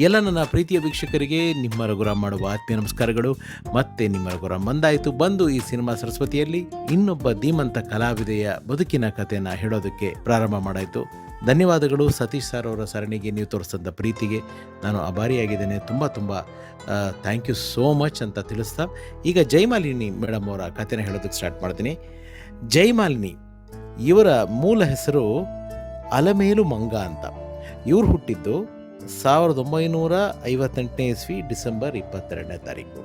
ಎಲ್ಲ ನನ್ನ ಪ್ರೀತಿಯ ವೀಕ್ಷಕರಿಗೆ ನಿಮ್ಮ ರಘುರಾಮ್ ಮಾಡುವ ಆತ್ಮೀಯ ನಮಸ್ಕಾರಗಳು. ಮತ್ತೆ ನಿಮ್ಮ ರಘುರಾಮ್ ಬಂದು ಈ ಸಿನಿಮಾ ಸರಸ್ವತಿಯಲ್ಲಿ ಇನ್ನೊಬ್ಬ ಧೀಮಂತ ಕಲಾವಿದೆಯ ಬದುಕಿನ ಕಥೆಯನ್ನು ಹೇಳೋದಕ್ಕೆ ಪ್ರಾರಂಭ ಮಾಡಾಯಿತು. ಧನ್ಯವಾದಗಳು ಸತೀಶ್ ಸರ್ ಅವರ ಸರಣಿಗೆ ನೀವು ತೋರಿಸಿದ ಪ್ರೀತಿಗೆ ನಾನು ಆಭಾರಿಯಾಗಿದ್ದೇನೆ. ತುಂಬ ಥ್ಯಾಂಕ್ ಯು ಸೋ ಮಚ್ ಅಂತ ತಿಳಿಸ್ತಾ ಈಗ ಜಯಮಾಲಿನಿ ಮೇಡಮ್ ಅವರ ಕಥೆನ ಹೇಳೋದಕ್ಕೆ ಸ್ಟಾರ್ಟ್ ಮಾಡ್ತೀನಿ. ಜಯಮಾಲಿನಿ ಇವರ ಮೂಲ ಹೆಸರು ಅಲಮೇಲು ಮಂಗ ಅಂತ. ಇವರು ಹುಟ್ಟಿದ್ದು 1958ನೇ ಇಸ್ವಿ ಡಿಸೆಂಬರ್ 22ನೇ ತಾರೀಕು.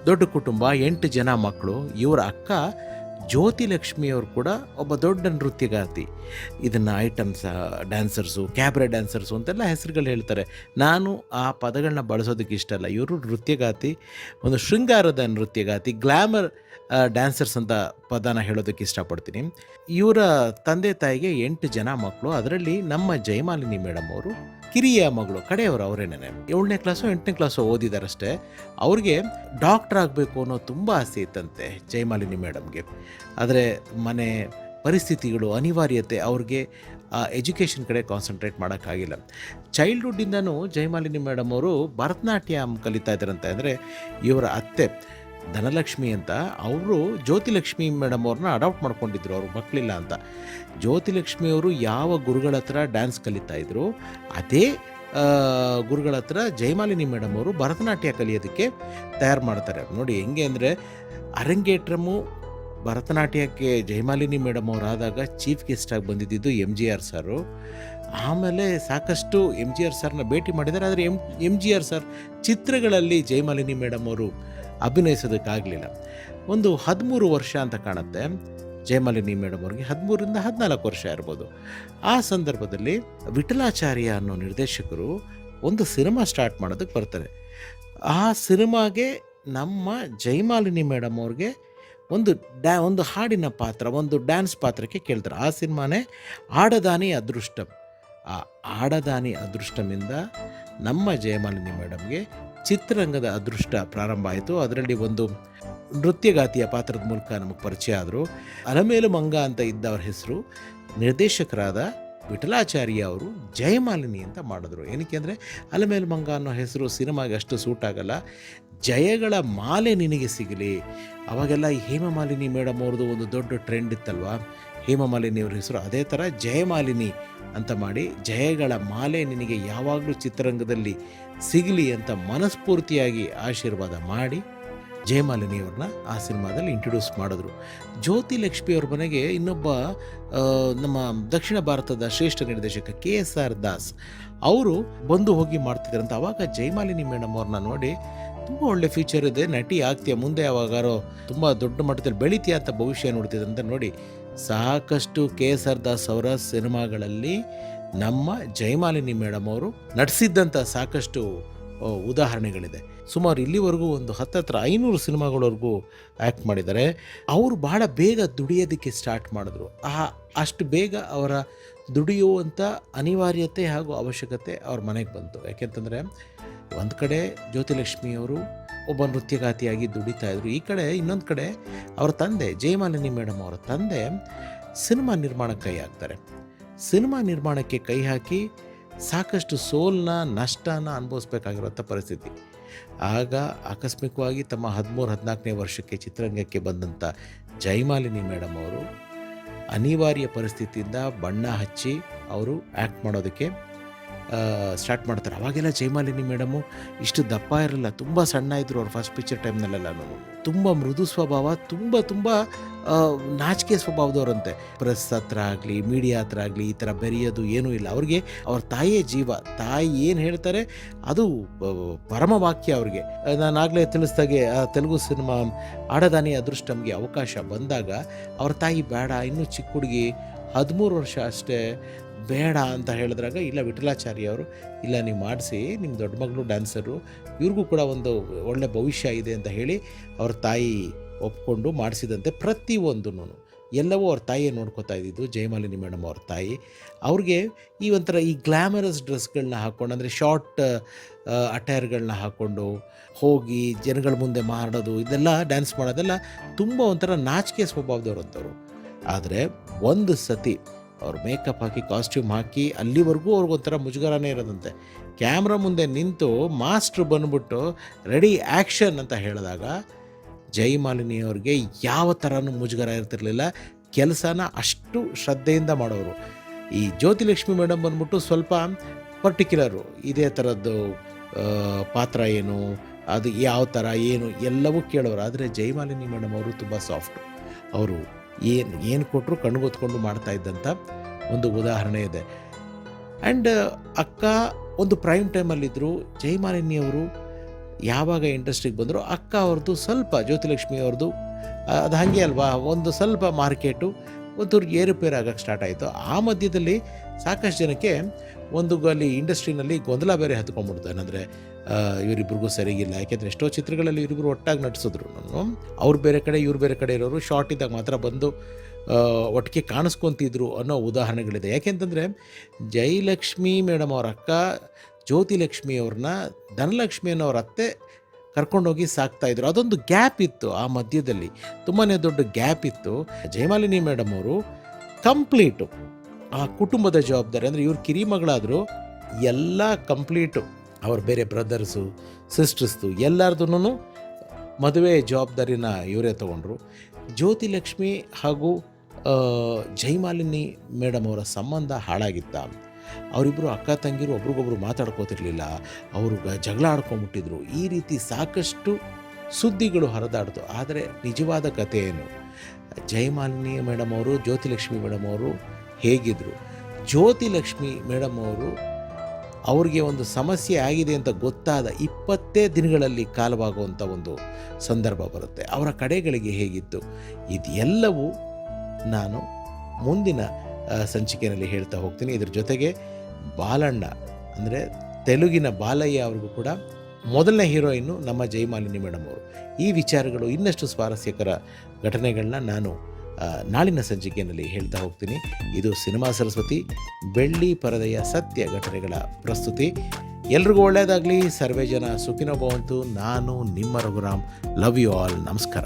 ದೊಡ್ಡ ಕುಟುಂಬ, 8 ಜನ ಮಕ್ಕಳು. ಇವರ ಅಕ್ಕ ಜ್ಯೋತಿ ಲಕ್ಷ್ಮಿಯವರು ಕೂಡ ಒಬ್ಬ ದೊಡ್ಡ ನೃತ್ಯಗಾರ್ತಿ. ಇದನ್ನು ಐಟಮ್ಸ್ ಡ್ಯಾನ್ಸರ್ಸು, ಕ್ಯಾಬ್ರೆ ಡ್ಯಾನ್ಸರ್ಸು ಅಂತೆಲ್ಲ ಹೆಸರುಗಳು ಹೇಳ್ತಾರೆ. ನಾನು ಆ ಪದಗಳನ್ನ ಬಳಸೋದಕ್ಕೆ ಇಷ್ಟ ಅಲ್ಲ. ಇವರು ನೃತ್ಯಗಾತಿ, ಒಂದು ಶೃಂಗಾರದ ನೃತ್ಯಗಾತಿ, ಗ್ಲ್ಯಾಮರ್ ಡ್ಯಾನ್ಸರ್ಸ್ ಅಂತ ಪದನ ಹೇಳೋದಕ್ಕೆ ಇಷ್ಟಪಡ್ತೀನಿ. ಇವರ ತಂದೆ ತಾಯಿಗೆ 8 ಜನ ಮಕ್ಕಳು. ಅದರಲ್ಲಿ ನಮ್ಮ ಜಯಮಾಲಿನಿ ಮೇಡಮ್ ಅವರು ಕಿರಿಯ ಮಗಳು, ಕಡೆಯವರು ಅವರೇನೇ. 7ನೇ ಕ್ಲಾಸು 8ನೇ ಕ್ಲಾಸು ಓದಿದಾರಷ್ಟೇ. ಅವ್ರಿಗೆ ಡಾಕ್ಟರ್ ಆಗಬೇಕು ಅನ್ನೋ ತುಂಬ ಆಸೆ ಇತ್ತಂತೆ ಜಯಮಾಲಿನಿ ಮೇಡಮ್ಗೆ. ಆದರೆ ಮನೆ ಪರಿಸ್ಥಿತಿಗಳು, ಅನಿವಾರ್ಯತೆ ಅವ್ರಿಗೆ ಎಜುಕೇಷನ್ ಕಡೆ ಕಾನ್ಸಂಟ್ರೇಟ್ ಮಾಡೋಕ್ಕಾಗಿಲ್ಲ. ಚೈಲ್ಡ್ಹುಡ್ಡಿಂದನೂ ಜಯಮಾಲಿನಿ ಮೇಡಮ್ ಅವರು ಭರತನಾಟ್ಯಂ ಕಲಿತಾ ಇದ್ದಾರಂತೆ. ಅಂದರೆ ಇವರ ಅತ್ತೆ ಧನಲಕ್ಷ್ಮಿ ಅಂತ, ಅವರು ಜ್ಯೋತಿಲಕ್ಷ್ಮಿ ಮೇಡಮ್ ಅವ್ರನ್ನ ಅಡಾಪ್ಟ್ ಮಾಡ್ಕೊಂಡಿದ್ರು, ಅವ್ರ ಮಕ್ಕಳಿಲ್ಲ ಅಂತ. ಜ್ಯೋತಿಲಕ್ಷ್ಮಿಯವರು ಯಾವ ಗುರುಗಳ ಹತ್ರ ಡ್ಯಾನ್ಸ್ ಕಲಿತಾ ಇದ್ರು, ಅದೇ ಗುರುಗಳ ಹತ್ರ ಜಯಮಾಲಿನಿ ಮೇಡಮ್ ಅವರು ಭರತನಾಟ್ಯ ಕಲಿಯೋದಕ್ಕೆ ತಯಾರು ಮಾಡ್ತಾರೆ. ನೋಡಿ ಹೆಂಗೆ ಅಂದರೆ, ಅರಂಗೇಟ್ರಮು ಭರತನಾಟ್ಯಕ್ಕೆ ಜಯಮಾಲಿನಿ ಮೇಡಮ್ ಅವರಾದಾಗ ಚೀಫ್ ಗೆಸ್ಟಾಗಿ ಬಂದಿದ್ದು MGR ಸರು. ಆಮೇಲೆ ಸಾಕಷ್ಟು MGR ಸರ್ನ ಭೇಟಿ ಮಾಡಿದ್ದಾರೆ. ಆದರೆ MGR ಸರ್ ಚಿತ್ರಗಳಲ್ಲಿ ಜಯಮಾಲಿನಿ ಮೇಡಮ್ ಅವರು ಅಭಿನಯಿಸೋದಕ್ಕಾಗಲಿಲ್ಲ. ಒಂದು 13 ವರ್ಷ ಅಂತ ಕಾಣುತ್ತೆ ಜಯಮಾಲಿನಿ ಮೇಡಮ್ ಅವ್ರಿಗೆ, 13ರಿಂದ 14 ವರ್ಷ ಇರ್ಬೋದು. ಆ ಸಂದರ್ಭದಲ್ಲಿ ವಿಠಲಾಚಾರ್ಯ ಅನ್ನೋ ನಿರ್ದೇಶಕರು ಒಂದು ಸಿನಿಮಾ ಸ್ಟಾರ್ಟ್ ಮಾಡೋದಕ್ಕೆ ಬರ್ತಾರೆ. ಆ ಸಿನಿಮಾಗೆ ನಮ್ಮ ಜಯಮಾಲಿನಿ ಮೇಡಮ್ ಅವ್ರಿಗೆ ಒಂದು ಹಾಡಿನ ಪಾತ್ರ, ಒಂದು ಡ್ಯಾನ್ಸ್ ಪಾತ್ರಕ್ಕೆ ಕೇಳ್ತಾರೆ. ಆ ಸಿನಿಮಾನೇ ಆಡದಾನಿ ಅದೃಷ್ಟಂ. ಆ ಆಡದಾನಿ ಅದೃಷ್ಟಮಿಂದ ನಮ್ಮ ಜಯಮಾಲಿನಿ ಮೇಡಮ್ಗೆ ಚಿತ್ರರಂಗದ ಅದೃಷ್ಟ ಪ್ರಾರಂಭ ಆಯಿತು. ಅದರಲ್ಲಿ ಒಂದು ನೃತ್ಯಗಾತಿಯ ಪಾತ್ರದ ಮೂಲಕ ನಮಗೆ ಪರಿಚಯ ಆದರು. ಅಲಮೇಲು ಮಂಗ ಅಂತ ಇದ್ದವ್ರ ಹೆಸರು ನಿರ್ದೇಶಕರಾದ ವಿಠಲಾಚಾರ್ಯ ಅವರು ಜಯಮಾಲಿನಿ ಅಂತ ಮಾಡಿದ್ರು. ಏನಕ್ಕೆ ಅಂದರೆ ಅಲಮೇಲು ಮಂಗ ಅನ್ನೋ ಹೆಸರು ಸಿನಿಮಾಗೆ ಅಷ್ಟು ಸೂಟ್ ಆಗಲ್ಲ. ಜಯಗಳ ಮಾಲೆ ನಿನಗೆ ಸಿಗಲಿ, ಅವಾಗೆಲ್ಲ ಈ ಹೇಮಮಾಲಿನಿ ಮೇಡಮ್ ಅವ್ರದ್ದು ಒಂದು ದೊಡ್ಡ ಟ್ರೆಂಡ್ ಇತ್ತಲ್ವ, ಹೇಮಮಾಲಿನಿ ಅವ್ರ ಹೆಸರು. ಅದೇ ಥರ ಜಯಮಾಲಿನಿ ಅಂತ ಮಾಡಿ, ಜಯಗಳ ಮಾಲೆ ನಿನಗೆ ಯಾವಾಗಲೂ ಚಿತ್ರರಂಗದಲ್ಲಿ ಸಿಗಲಿ ಅಂತ ಮನಸ್ಫೂರ್ತಿಯಾಗಿ ಆಶೀರ್ವಾದ ಮಾಡಿ ಜಯಮಾಲಿನಿಯವ್ರನ್ನ ಆ ಸಿನಿಮಾದಲ್ಲಿ ಇಂಟ್ರೊಡ್ಯೂಸ್ ಮಾಡಿದ್ರು. ಜ್ಯೋತಿ ಲಕ್ಷ್ಮಿಯವ್ರ ಮನೆಗೆ ಇನ್ನೊಬ್ಬ ನಮ್ಮ ದಕ್ಷಿಣ ಭಾರತದ ಶ್ರೇಷ್ಠ ನಿರ್ದೇಶಕ KSR ದಾಸ್ ಅವರು ಬಂದು ಹೋಗಿ ಮಾಡ್ತಿದ್ದಾರಂತ. ಆವಾಗ ಜಯಮಾಲಿನಿ ಮೇಡಮ್ ಅವ್ರನ್ನ ನೋಡಿ, ತುಂಬ ಒಳ್ಳೆ ಫ್ಯೂಚರ್ ಇದೆ, ನಟಿ ಆಗ್ತೀಯ, ಮುಂದೆ ಯಾವಾಗಾರೋ ತುಂಬ ದೊಡ್ಡ ಮಟ್ಟದಲ್ಲಿ ಬೆಳಿತೀಯ ಅಂತ ಭವಿಷ್ಯ ನೋಡ್ತಿದ್ದಂತ ನೋಡಿ ಸಾಕಷ್ಟು KSR ದಾಸ್ ಅವರ ಸಿನಿಮಾಗಳಲ್ಲಿ ನಮ್ಮ ಜಯಮಾಲಿನಿ ಮೇಡಮ್ ಅವರು ನಟಿಸಿದ್ದಂಥ ಸಾಕಷ್ಟು ಉದಾಹರಣೆಗಳಿದೆ. ಸುಮಾರು ಇಲ್ಲಿವರೆಗೂ ಒಂದು 500 ಸಿನಿಮಾಗಳವರೆಗೂ ಆ್ಯಕ್ಟ್ ಮಾಡಿದ್ದಾರೆ. ಅವರು ಭಾಳ ಬೇಗ ದುಡಿಯೋದಕ್ಕೆ ಸ್ಟಾರ್ಟ್ ಮಾಡಿದ್ರು. ಅಷ್ಟು ಬೇಗ ಅವರ ದುಡಿಯುವಂಥ ಅನಿವಾರ್ಯತೆ ಹಾಗೂ ಅವಶ್ಯಕತೆ ಅವ್ರ ಮನೆಗೆ ಬಂತು. ಯಾಕೆಂತಂದರೆ ಒಂದು ಕಡೆ ಜ್ಯೋತಿಲಕ್ಷ್ಮಿಯವರು ಒಬ್ಬ ನೃತ್ಯಗಾತಿಯಾಗಿ ದುಡಿತಾ ಇದ್ರು, ಈ ಕಡೆ ಇನ್ನೊಂದು ಕಡೆ ಅವರ ತಂದೆ ಜಯಮಾಲಿನಿ ಮೇಡಮ್ ಅವರ ತಂದೆ ಸಿನಿಮಾ ನಿರ್ಮಾಣಕ್ಕೆ ಕೈ ಹಾಕ್ತಾರೆ. ಸಿನಿಮಾ ನಿರ್ಮಾಣಕ್ಕೆ ಕೈ ಹಾಕಿ ಸಾಕಷ್ಟು ಸೋಲನ್ನ, ನಷ್ಟನ ಅನುಭವಿಸ್ಬೇಕಾಗಿರುವಂಥ ಪರಿಸ್ಥಿತಿ. ಆಗ ಆಕಸ್ಮಿಕವಾಗಿ ತಮ್ಮ 13-14ನೇ ವರ್ಷಕ್ಕೆ ಚಿತ್ರರಂಗಕ್ಕೆ ಬಂದಂಥ ಜಯಮಾಲಿನಿ ಮೇಡಮ್ ಅವರು ಅನಿವಾರ್ಯ ಪರಿಸ್ಥಿತಿಯಿಂದ ಬಣ್ಣ ಹಚ್ಚಿ ಅವರು ಆ್ಯಕ್ಟ್ ಮಾಡೋದಕ್ಕೆ ಸ್ಟಾರ್ಟ್ ಮಾಡ್ತಾರೆ. ಅವಾಗೆಲ್ಲ ಜಯಮಾಲಿನಿ ಮೇಡಮು ಇಷ್ಟು ದಪ್ಪ ಇರಲ್ಲ, ತುಂಬ ಸಣ್ಣ ಇದ್ದರು. ಅವ್ರ ಫಸ್ಟ್ ಪಿಕ್ಚರ್ ಟೈಮ್ನಲ್ಲೆಲ್ಲ ತುಂಬ ಮೃದು ಸ್ವಭಾವ, ತುಂಬ ನಾಚಿಕೆ ಸ್ವಭಾವದವರಂತೆ. ಪ್ರೆಸ್ ಹತ್ರ ಆಗಲಿ, ಮೀಡಿಯಾ ಹತ್ರ ಆಗಲಿ ಈ ಥರ ಬೆರೆಯೋದು ಏನೂ ಇಲ್ಲ. ಅವ್ರಿಗೆ ಅವ್ರ ತಾಯಿಯೇ ಜೀವ. ತಾಯಿ ಏನು ಹೇಳ್ತಾರೆ ಅದು ಪರಮ ವಾಕ್ಯ ಅವ್ರಿಗೆ. ನಾನು ಆಗಲೇ ತಿಳಿಸ್ದಾಗೆ ತೆಲುಗು ಸಿನಿಮಾ ಆಡದಾನಿ ಅದೃಷ್ಟಂಗೆ ಅವಕಾಶ ಬಂದಾಗ ಅವ್ರ ತಾಯಿ ಬೇಡ, ಇನ್ನೂ ಚಿಕ್ಕ ಹುಡುಗಿ, 13 ವರ್ಷ ಅಷ್ಟೇ, ಬೇಡ ಅಂತ ಹೇಳಿದ್ರಾಗ, ಇಲ್ಲ ವಿಠಲಾಚಾರ್ಯ ಅವರು, ಇಲ್ಲ ನೀವು ಮಾಡಿಸಿ, ನಿಮ್ಮ ದೊಡ್ಡ ಮಗಳು ಡ್ಯಾನ್ಸರು, ಇವ್ರಿಗೂ ಕೂಡ ಒಂದು ಒಳ್ಳೆ ಭವಿಷ್ಯ ಇದೆ ಅಂತ ಹೇಳಿ ಅವ್ರ ತಾಯಿ ಒಪ್ಕೊಂಡು ಮಾಡಿಸಿದಂತೆ ಪ್ರತಿಯೊಂದೂ ಎಲ್ಲವೂ ಅವ್ರ ತಾಯಿಯೇ ನೋಡ್ಕೋತಾ ಇದ್ದಿದ್ದು ಜಯಮಾಲಿನಿ ಮೇಡಮ್ ಅವ್ರ ತಾಯಿ. ಅವ್ರಿಗೆ ಈ ಒಂಥರ ಈ ಗ್ಲ್ಯಾಮರಸ್ ಡ್ರೆಸ್ಗಳನ್ನ ಹಾಕ್ಕೊಂಡು, ಅಂದರೆ ಶಾರ್ಟ್ ಅಟೈರ್ಗಳನ್ನ ಹಾಕ್ಕೊಂಡು ಹೋಗಿ ಜನಗಳ ಮುಂದೆ ಮಾಡೋದು, ಇದೆಲ್ಲ ಡ್ಯಾನ್ಸ್ ಮಾಡೋದೆಲ್ಲ ತುಂಬ ಒಂಥರ ನಾಚಿಕೆ ಸ್ವಭಾವದವ್ರು ಅಂಥವ್ರು. ಆದರೆ ಒಂದು ಸತಿ ಅವ್ರು ಮೇಕಪ್ ಹಾಕಿ ಕಾಸ್ಟ್ಯೂಮ್ ಹಾಕಿ ಅಲ್ಲಿವರೆಗೂ ಅವ್ರಿಗೊಂಥರ ಮುಜುಗರನೇ ಇರೋದಂತೆ. ಕ್ಯಾಮ್ರಾ ಮುಂದೆ ನಿಂತು ಮಾಸ್ಟ್ರು ಬಂದ್ಬಿಟ್ಟು ರೆಡಿ ಆ್ಯಕ್ಷನ್ ಅಂತ ಹೇಳಿದಾಗ ಜಯಮಾಲಿನಿ ಅವ್ರಿಗೆ ಯಾವ ಥರನೂ ಮುಜುಗರ ಇರ್ತಿರಲಿಲ್ಲ. ಕೆಲಸನ ಅಷ್ಟು ಶ್ರದ್ಧೆಯಿಂದ ಮಾಡೋರು. ಈ ಜ್ಯೋತಿಲಕ್ಷ್ಮಿ ಮೇಡಮ್ ಬಂದ್ಬಿಟ್ಟು ಸ್ವಲ್ಪ ಪರ್ಟಿಕ್ಯುಲರು, ಇದೇ ಥರದ್ದು ಪಾತ್ರ ಏನು, ಅದು ಯಾವ ಥರ ಏನು ಎಲ್ಲವೂ ಕೇಳೋರು. ಆದರೆ ಜಯಮಾಲಿನಿ ಮೇಡಮ್ ಅವರು ತುಂಬ ಸಾಫ್ಟು. ಅವರು ಏನು ಕೊಟ್ಟರು ಕಣ್ಗೊತ್ಕೊಂಡು ಮಾಡ್ತಾ ಇದ್ದಂಥ ಒಂದು ಉದಾಹರಣೆ ಇದೆ. ಆ್ಯಂಡ್ ಅಕ್ಕ ಒಂದು ಪ್ರೈಮ್ ಟೈಮಲ್ಲಿದ್ದರು. ಜಯಮಾಲಿನಿ ಅವರು ಯಾವಾಗ ಇಂಡಸ್ಟ್ರಿಗೆ ಬಂದರು, ಅಕ್ಕ ಅವ್ರದ್ದು ಸ್ವಲ್ಪ ಜ್ಯೋತಿಲಕ್ಷ್ಮಿ ಅವ್ರದ್ದು ಅದು ಹಾಗೆ ಅಲ್ವಾ, ಒಂದು ಸ್ವಲ್ಪ ಮಾರ್ಕೆಟು ಒಂದೂರು ಏರುಪೇರು ಆಗೋಕ್ಕೆ ಸ್ಟಾರ್ಟ್ ಆಯಿತು. ಆ ಮಧ್ಯದಲ್ಲಿ ಸಾಕಷ್ಟು ಜನಕ್ಕೆ ಅಲ್ಲಿ ಇಂಡಸ್ಟ್ರಿನಲ್ಲಿ ಗೊಂದಲ ಬೇರೆ ಹತ್ಕೊಂಡ್ಬಿಡ್ತು. ಏನಂದರೆ ಇವರಿಬ್ರಿಗೂ ಸರಿಗಿಲ್ಲ. ಯಾಕೆಂದರೆ ಎಷ್ಟೋ ಚಿತ್ರಗಳಲ್ಲಿ ಇವರಿಬ್ಬರು ಒಟ್ಟಾಗಿ ನಟಿಸಿದ್ರು. ಅವ್ರು ಬೇರೆ ಕಡೆ ಇವ್ರು ಬೇರೆ ಕಡೆ ಇರೋರು, ಶಾರ್ಟ್ ಇದ್ದಾಗ ಮಾತ್ರ ಬಂದು ಒಟ್ಟಿಗೆ ಕಾಣಿಸ್ಕೊತಿದ್ರು ಅನ್ನೋ ಉದಾಹರಣೆಗಳಿದೆ. ಯಾಕೆಂತಂದರೆ ಜಯಲಕ್ಷ್ಮಿ ಮೇಡಮ್ ಅವ್ರ ಅಕ್ಕ ಜ್ಯೋತಿಲಕ್ಷ್ಮಿ ಅವ್ರನ್ನ ಧನಲಕ್ಷ್ಮಿ ಅನ್ನೋರ ಅತ್ತೆ ಕರ್ಕೊಂಡೋಗಿ ಸಾಕ್ತಾಯಿದ್ರು. ಅದೊಂದು ಗ್ಯಾಪ್ ಇತ್ತು ಆ ಮಧ್ಯದಲ್ಲಿ, ತುಂಬಾ ದೊಡ್ಡ ಗ್ಯಾಪ್ ಇತ್ತು. ಜಯಮಾಲಿನಿ ಮೇಡಮ್ ಅವರು ಕಂಪ್ಲೀಟು ಆ ಕುಟುಂಬದ ಜವಾಬ್ದಾರಿ, ಅಂದರೆ ಇವ್ರ ಕಿರಿಮಗಳಾದರೂ ಎಲ್ಲ ಕಂಪ್ಲೀಟು ಅವ್ರ ಬೇರೆ ಬ್ರದರ್ಸು ಸಿಸ್ಟರ್ಸ್ದು ಎಲ್ಲರದೂ ಮದುವೆ ಜವಾಬ್ದಾರಿನ ಇವರೇ ತೊಗೊಂಡ್ರು. ಜ್ಯೋತಿಲಕ್ಷ್ಮಿ ಹಾಗೂ ಜಯಮಾಲಿನಿ ಮೇಡಮ್ ಅವರ ಸಂಬಂಧ ಹಾಳಾಗಿತ್ತ. ಅವರಿಬ್ಬರು ಅಕ್ಕ ತಂಗಿರು ಒಬ್ರಿಗೊಬ್ರು ಮಾತಾಡ್ಕೋತಿರ್ಲಿಲ್ಲ, ಅವರು ಜಗಳ ಆಡ್ಕೊಂಬಿಟ್ಟಿದ್ರು. ಈ ರೀತಿ ಸಾಕಷ್ಟು ಸುದ್ದಿಗಳು ಹರಿದಾಡ್ತು. ಆದರೆ ನಿಜವಾದ ಕಥೆ ಏನು? ಜಯಮಾಲಿನಿ ಮೇಡಮ್ ಅವರು ಜ್ಯೋತಿಲಕ್ಷ್ಮಿ ಮೇಡಮ್ ಅವರು ಹೇಗಿದ್ದರು? ಜ್ಯೋತಿಲಕ್ಷ್ಮಿ ಮೇಡಮ್ ಅವರು ಅವ್ರಿಗೆ ಒಂದು ಸಮಸ್ಯೆ ಆಗಿದೆ ಅಂತ ಗೊತ್ತಾದ 20 ದಿನಗಳಲ್ಲಿ ಕಾಲವಾಗುವಂಥ ಒಂದು ಸಂದರ್ಭ ಬರುತ್ತೆ. ಅವರ ಕಡೆಗಳಿಗೆ ಹೇಗಿತ್ತು? ಇದೆಲ್ಲವೂ ನಾನು ಮುಂದಿನ ಸಂಚಿಕೆಯಲ್ಲಿ ಹೇಳ್ತಾ ಹೋಗ್ತೀನಿ. ಇದ್ರ ಜೊತೆಗೆ ಬಾಲಣ್ಣ ಅಂದರೆ ತೆಲುಗಿನ ಬಾಲಯ್ಯ ಅವ್ರಿಗೂ ಕೂಡ ಮೊದಲನೇ ಹೀರೋಯಿನ್ನು ನಮ್ಮ ಜಯಮಾಲಿನಿ ಮೇಡಮ್ ಅವರು. ಈ ವಿಚಾರಗಳು ಇನ್ನಷ್ಟು ಸ್ವಾರಸ್ಯಕರ ಘಟನೆಗಳನ್ನ ನಾನು ನಾಳಿನ ಸಂಚಿಕೆಯಲ್ಲಿ ಹೇಳ್ತಾ ಹೋಗ್ತೀನಿ. ಇದು ಸಿನಿಮಾ ಸರಸ್ವತಿ ಬೆಳ್ಳಿ ಪರದೆಯ ಸತ್ಯ ಘಟನೆಗಳ ಪ್ರಸ್ತುತಿ. ಎಲ್ರಿಗೂ ಒಳ್ಳೆಯದಾಗಲಿ. ಸರ್ವೇ ಜನ ಸುಖಿನೋ ಭವಂತು. ನಾನು ನಿಮ್ಮ ರಘುರಾಮ್. Love you all. ನಮಸ್ಕಾರ.